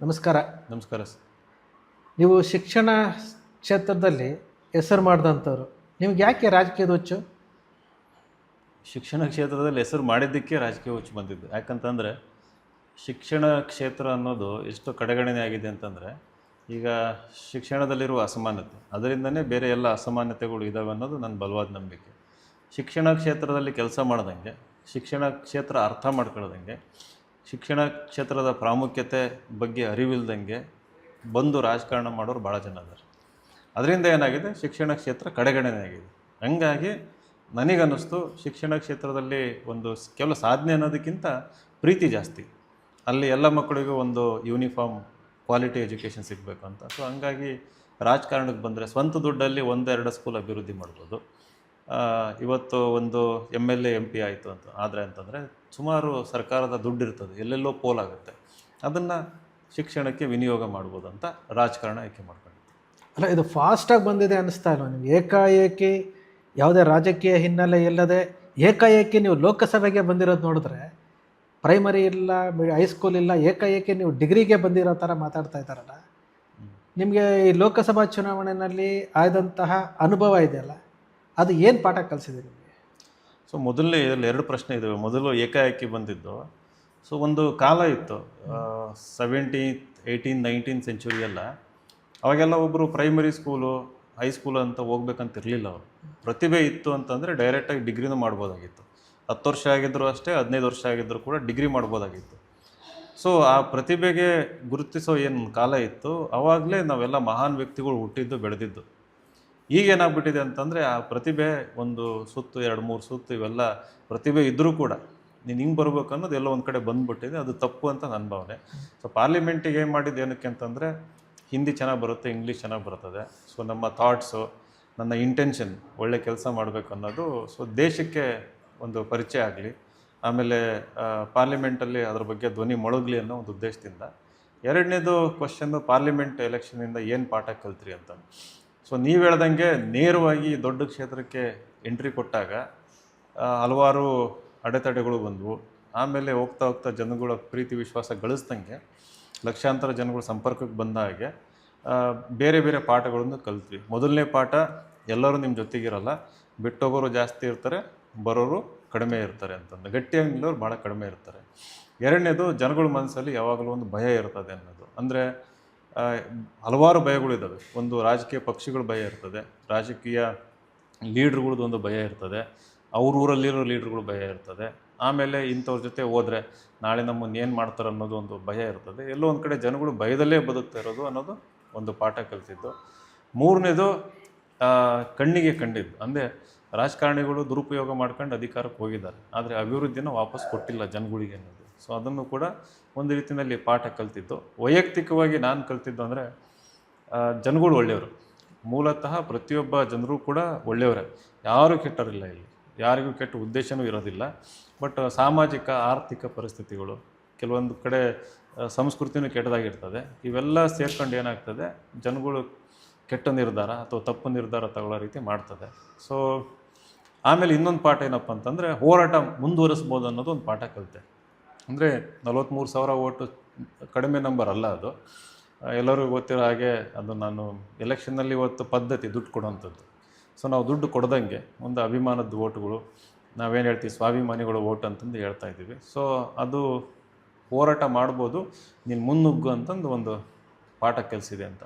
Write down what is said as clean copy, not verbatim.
ನಮಸ್ಕಾರ. ನಮಸ್ಕಾರ ಸರ್. ನೀವು ಶಿಕ್ಷಣ ಕ್ಷೇತ್ರದಲ್ಲಿ ಹೆಸರು ಮಾಡಿದಂಥವ್ರು, ನಿಮ್ಗೆ ಯಾಕೆ ರಾಜಕೀಯದ ಹುಚ್ಚು? ಶಿಕ್ಷಣ ಕ್ಷೇತ್ರದಲ್ಲಿ ಹೆಸರು ಮಾಡಿದ್ದಕ್ಕೆ ರಾಜಕೀಯ ಹುಚ್ಚು ಬಂದಿದ್ದು. ಯಾಕಂತಂದರೆ ಶಿಕ್ಷಣ ಕ್ಷೇತ್ರ ಅನ್ನೋದು ಎಷ್ಟು ಕಡೆಗಣನೆ ಆಗಿದೆ ಅಂತಂದರೆ, ಈಗ ಶಿಕ್ಷಣದಲ್ಲಿರುವ ಅಸಮಾನತೆ, ಅದರಿಂದನೇ ಬೇರೆ ಎಲ್ಲ ಅಸಮಾನತೆಗಳು ಇದ್ದಾವೆ ಅನ್ನೋದು ನನ್ನ ಬಲವಾದ ನಂಬಿಕೆ. ಶಿಕ್ಷಣ ಕ್ಷೇತ್ರದಲ್ಲಿ ಕೆಲಸ ಮಾಡ್ದಂಗೆ, ಶಿಕ್ಷಣ ಕ್ಷೇತ್ರ ಅರ್ಥ ಮಾಡ್ಕೊಳ್ಳೋದಂಗೆ, ಶಿಕ್ಷಣ ಕ್ಷೇತ್ರದ ಪ್ರಾಮುಖ್ಯತೆ ಬಗ್ಗೆ ಅರಿವಿಲ್ದಂಗೆ ಬಂದು ರಾಜಕಾರಣ ಮಾಡೋರು ಭಾಳ ಜನ ಇದ್ದಾರೆ. ಅದರಿಂದ ಏನಾಗಿದೆ, ಶಿಕ್ಷಣ ಕ್ಷೇತ್ರ ಕಡೆಗಣನೆ ಆಗಿದೆ. ಹಂಗಾಗಿ ನನಗನ್ನಿಸ್ತು, ಶಿಕ್ಷಣ ಕ್ಷೇತ್ರದಲ್ಲಿ ಒಂದು ಕೇವಲ ಸಾಧನೆ ಅನ್ನೋದಕ್ಕಿಂತ ಪ್ರೀತಿ ಜಾಸ್ತಿ. ಅಲ್ಲಿ ಎಲ್ಲ ಮಕ್ಕಳಿಗೂ ಒಂದು ಯೂನಿಫಾರ್ಮ್ ಕ್ವಾಲಿಟಿ ಎಜುಕೇಷನ್ ಸಿಗಬೇಕು ಅಂತ. ಸೊ ಹಂಗಾಗಿ ರಾಜಕಾರಣಕ್ಕೆ ಬಂದರೆ ಸ್ವಂತ ದುಡ್ಡಲ್ಲಿ ಒಂದೆರಡು ಸ್ಕೂಲ್ ಅಭಿವೃದ್ಧಿ ಮಾಡ್ಬೋದು. ಇವತ್ತು ಒಂದು MLA MP ಆಯಿತು ಅಂತಂದರೆ ಸುಮಾರು ಸರ್ಕಾರದ ದುಡ್ಡು ಇರ್ತದೆ, ಎಲ್ಲೆಲ್ಲೋ ಪೋಲಾಗುತ್ತೆ. ಅದನ್ನು ಶಿಕ್ಷಣಕ್ಕೆ ವಿನಿಯೋಗ ಮಾಡ್ಬೋದು ಅಂತ ರಾಜಕಾರಣ ಆಯ್ಕೆ ಮಾಡ್ಕೊಂಡಿದ್ದೆ. ಅಲ್ಲ, ಇದು ಫಾಸ್ಟಾಗಿ ಬಂದಿದೆ ಅನ್ನಿಸ್ತಾ ಇಲ್ಲ ನಿಮ್ಗೆ? ಏಕಾಏಕಿ ಯಾವುದೇ ರಾಜಕೀಯ ಹಿನ್ನೆಲೆ ಇಲ್ಲದೆ ಏಕಾಏಕಿ ನೀವು ಲೋಕಸಭೆಗೆ ಬಂದಿರೋದು ನೋಡಿದ್ರೆ, ಪ್ರೈಮರಿ ಇಲ್ಲ, ಹೈಸ್ಕೂಲ್ ಇಲ್ಲ, ಏಕಾಏಕಿ ನೀವು ಡಿಗ್ರಿಗೆ ಬಂದಿರೋ ಥರ ಮಾತಾಡ್ತಾ ಇದ್ದಾರಲ್ಲ. ನಿಮಗೆ ಈ ಲೋಕಸಭಾ ಚುನಾವಣೆಯಲ್ಲಿ ಆದಂತಹ ಅನುಭವ ಇದೆಯಲ್ಲ, ಅದು ಏನು ಪಾಠ ಕಲಿಸಿದೆ ನಿಮಗೆ? ಸೊ ಮೊದಲನೇ ಇದರಲ್ಲಿ ಎರಡು ಪ್ರಶ್ನೆ ಇದ್ದಾವೆ. ಮೊದಲು ಏಕಾಏಕಿ ಬಂದಿದ್ದು. ಸೊ ಒಂದು ಕಾಲ ಇತ್ತು, 17th 18th 19th ಸೆಂಚುರಿಯೆಲ್ಲ. ಅವಾಗೆಲ್ಲ ಒಬ್ಬರು ಪ್ರೈಮರಿ ಸ್ಕೂಲು ಹೈಸ್ಕೂಲು ಅಂತ ಹೋಗ್ಬೇಕಂತ ಇರಲಿಲ್ಲ. ಅವರು ಪ್ರತಿಭೆ ಇತ್ತು ಅಂತಂದರೆ ಡೈರೆಕ್ಟಾಗಿ ಡಿಗ್ರಿನೂ ಮಾಡ್ಬೋದಾಗಿತ್ತು. 10 ವರ್ಷ ಆಗಿದ್ದರೂ ಅಷ್ಟೇ, 15 ವರ್ಷ ಆಗಿದ್ದರೂ ಕೂಡ ಡಿಗ್ರಿ ಮಾಡ್ಬೋದಾಗಿತ್ತು. ಸೊ ಆ ಪ್ರತಿಭೆಗೆ ಗುರುತಿಸೋ ಏನು ಕಾಲ ಇತ್ತು, ಆವಾಗಲೇ ನಾವೆಲ್ಲ ಮಹಾನ್ ವ್ಯಕ್ತಿಗಳು ಹುಟ್ಟಿದ್ದು ಬೆಳೆದಿದ್ದು. ಈಗೇನಾಗ್ಬಿಟ್ಟಿದೆ ಅಂತಂದರೆ, ಆ ಪ್ರತಿಭೆ ಒಂದು ಸುತ್ತು 2-3 ಸುತ್ತು ಇವೆಲ್ಲ ಪ್ರತಿಭೆ ಇದ್ದರೂ ಕೂಡ ನೀನು ಹಿಂಗೆ ಬರ್ಬೇಕು ಅನ್ನೋದು ಎಲ್ಲೋ ಒಂದು ಕಡೆ ಬಂದುಬಿಟ್ಟಿದೆ. ಅದು ತಪ್ಪು ಅಂತ ನನ್ನ ಭಾವನೆ. ಸೊ ಪಾರ್ಲಿಮೆಂಟಿಗೆ ಏನು ಮಾಡಿದ್ದು ಏನಕ್ಕೆ ಅಂತಂದರೆ, ಹಿಂದಿ ಚೆನ್ನಾಗಿ ಬರುತ್ತೆ, ಇಂಗ್ಲೀಷ್ ಚೆನ್ನಾಗಿ ಬರ್ತದೆ. ಸೊ ನಮ್ಮ ಥಾಟ್ಸು, ನನ್ನ ಇಂಟೆನ್ಷನ್ ಒಳ್ಳೆ ಕೆಲಸ ಮಾಡಬೇಕು ಅನ್ನೋದು ಸೊ ದೇಶಕ್ಕೆ ಒಂದು ಪರಿಚಯ ಆಗಲಿ, ಆಮೇಲೆ ಪಾರ್ಲಿಮೆಂಟಲ್ಲಿ ಅದ್ರ ಬಗ್ಗೆ ಧ್ವನಿ ಮೊಳಗಲಿ ಅನ್ನೋ ಒಂದು ಉದ್ದೇಶದಿಂದ. ಎರಡನೇದು ಕ್ವಶನ್ನು, ಪಾರ್ಲಿಮೆಂಟ್ ಎಲೆಕ್ಷನಿಂದ ಏನು ಪಾಠ ಕಲ್ತ್ರಿ ಅಂತ. ಸೊ ನೀವು ಹೇಳ್ದಂಗೆ ನೇರವಾಗಿ ದೊಡ್ಡ ಕ್ಷೇತ್ರಕ್ಕೆ ಎಂಟ್ರಿ ಕೊಟ್ಟಾಗ ಹಲವಾರು ಅಡೆತಡೆಗಳು ಬಂದವು. ಆಮೇಲೆ ಹೋಗ್ತಾ ಹೋಗ್ತಾ ಜನಗಳ ಪ್ರೀತಿ ವಿಶ್ವಾಸ ಗಳಿಸ್ದಂಗೆ ಲಕ್ಷಾಂತರ ಜನಗಳು ಸಂಪರ್ಕಕ್ಕೆ ಬಂದ ಹಾಗೆ ಬೇರೆ ಬೇರೆ ಪಾಠಗಳನ್ನು ಕಲ್ತ್ವಿ. ಮೊದಲನೇ ಪಾಠ, ಎಲ್ಲರೂ ನಿಮ್ಮ ಜೊತೆಗಿರಲ್ಲ, ಬಿಟ್ಟೋಗೋರು ಜಾಸ್ತಿ ಇರ್ತಾರೆ, ಬರೋರು ಕಡಿಮೆ ಇರ್ತಾರೆ ಅಂತಂದು. ಗಟ್ಟಿಯಾಗಿ ನಿಲ್ಲೋರು ಭಾಳ ಕಡಿಮೆ ಇರ್ತಾರೆ. ಎರಡನೇದು, ಜನಗಳ ಮನಸ್ಸಲ್ಲಿ ಯಾವಾಗಲೂ ಒಂದು ಭಯ ಇರ್ತದೆ ಅನ್ನೋದು. ಅಂದರೆ ಹಲವಾರು ಭಯಗಳಿದ್ದಾವೆ. ಒಂದು ರಾಜಕೀಯ ಪಕ್ಷಗಳ ಭಯ ಇರ್ತದೆ, ರಾಜಕೀಯ ಲೀಡ್ರುಗಳದ್ದು ಒಂದು ಭಯ ಇರ್ತದೆ, ಅವ್ರ ಊರಲ್ಲಿರೋ ಲೀಡ್ರುಗಳು ಭಯ ಇರ್ತದೆ. ಆಮೇಲೆ ಇಂಥವ್ರ ಜೊತೆ ಹೋದರೆ ನಾಳೆ ನಮ್ಮನ್ನು ಏನು ಮಾಡ್ತಾರೆ ಅನ್ನೋದು ಒಂದು ಭಯ ಇರ್ತದೆ. ಎಲ್ಲೋ ಒಂದು ಕಡೆ ಜನಗಳು ಭಯದಲ್ಲೇ ಬದುಕ್ತಾ ಇರೋದು ಅನ್ನೋದು ಒಂದು ಪಾಠ ಕಲಿತಿದ್ದು. ಮೂರನೇದು, ಕಣ್ಣಿಗೆ ಕಂಡಿದ್ದು. ಅಂದರೆ ರಾಜಕಾರಣಿಗಳು ದುರುಪಯೋಗ ಮಾಡ್ಕೊಂಡು ಅಧಿಕಾರಕ್ಕೆ ಹೋಗಿದ್ದಾರೆ, ಆದರೆ ಅಭಿವೃದ್ಧಿನ ವಾಪಸ್ ಕೊಟ್ಟಿಲ್ಲ ಜನಗಳಿಗೆ ಅನ್ನೋದು. ಸೊ ಅದನ್ನು ಕೂಡ ಒಂದು ರೀತಿಯಲ್ಲಿ ಪಾಠ ಕಲ್ತಿದ್ದು. ವೈಯಕ್ತಿಕವಾಗಿ ನಾನು ಕಲ್ತಿದ್ದು ಅಂದರೆ, ಜನಗಳು ಒಳ್ಳೆಯವರು. ಮೂಲತಃ ಪ್ರತಿಯೊಬ್ಬ ಜನರು ಕೂಡ ಒಳ್ಳೆಯವರೇ, ಯಾರೂ ಕೆಟ್ಟರಿಲ್ಲ. ಇಲ್ಲಿ ಯಾರಿಗೂ ಕೆಟ್ಟ ಉದ್ದೇಶನೂ ಇರೋದಿಲ್ಲ. ಬಟ್ ಸಾಮಾಜಿಕ ಆರ್ಥಿಕ ಪರಿಸ್ಥಿತಿಗಳು, ಕೆಲವೊಂದು ಕಡೆ ಸಂಸ್ಕೃತಿನೂ ಕೆಟ್ಟದಾಗಿರ್ತದೆ. ಇವೆಲ್ಲ ಸೇರ್ಕೊಂಡು ಏನಾಗ್ತದೆ, ಜನಗಳು ಕೆಟ್ಟ ನಿರ್ಧಾರ ಅಥವಾ ತಪ್ಪು ನಿರ್ಧಾರ ತಗೊಳ್ಳೋ ರೀತಿ ಮಾಡ್ತದೆ. ಸೊ ಆಮೇಲೆ ಇನ್ನೊಂದು ಪಾಠ ಏನಪ್ಪ ಅಂತಂದರೆ, ಹೋರಾಟ ಮುಂದುವರಿಸ್ಬೋದು ಅನ್ನೋದು ಒಂದು ಪಾಠ ಕಲಿತೆ. ಅಂದರೆ 43,000 ಓಟು ಕಡಿಮೆ ನಂಬರ್ ಅಲ್ಲ ಅದು. ಎಲ್ಲರಿಗೂ ಗೊತ್ತಿರೋ ಹಾಗೆ ಅದು ನಾನು ಎಲೆಕ್ಷನ್ನಲ್ಲಿ ಇವತ್ತು ಪದ್ಧತಿ ದುಡ್ಡು ಕೊಡೋವಂಥದ್ದು. ಸೊ ನಾವು ದುಡ್ಡು ಕೊಡ್ದಂಗೆ ಒಂದು ಅಭಿಮಾನದ ಓಟುಗಳು, ನಾವೇನು ಹೇಳ್ತೀವಿ ಸ್ವಾಭಿಮಾನಿಗಳು ಓಟ್ ಅಂತಂದು ಹೇಳ್ತಾ ಇದ್ದೀವಿ. ಸೊ ಅದು ಹೋರಾಟ ಮಾಡ್ಬೋದು, ನೀನು ಮುನ್ನುಗ್ಗು ಅಂತಂದು ಒಂದು ಪಾಠ ಕಲಿಸಿದೆ ಅಂತ.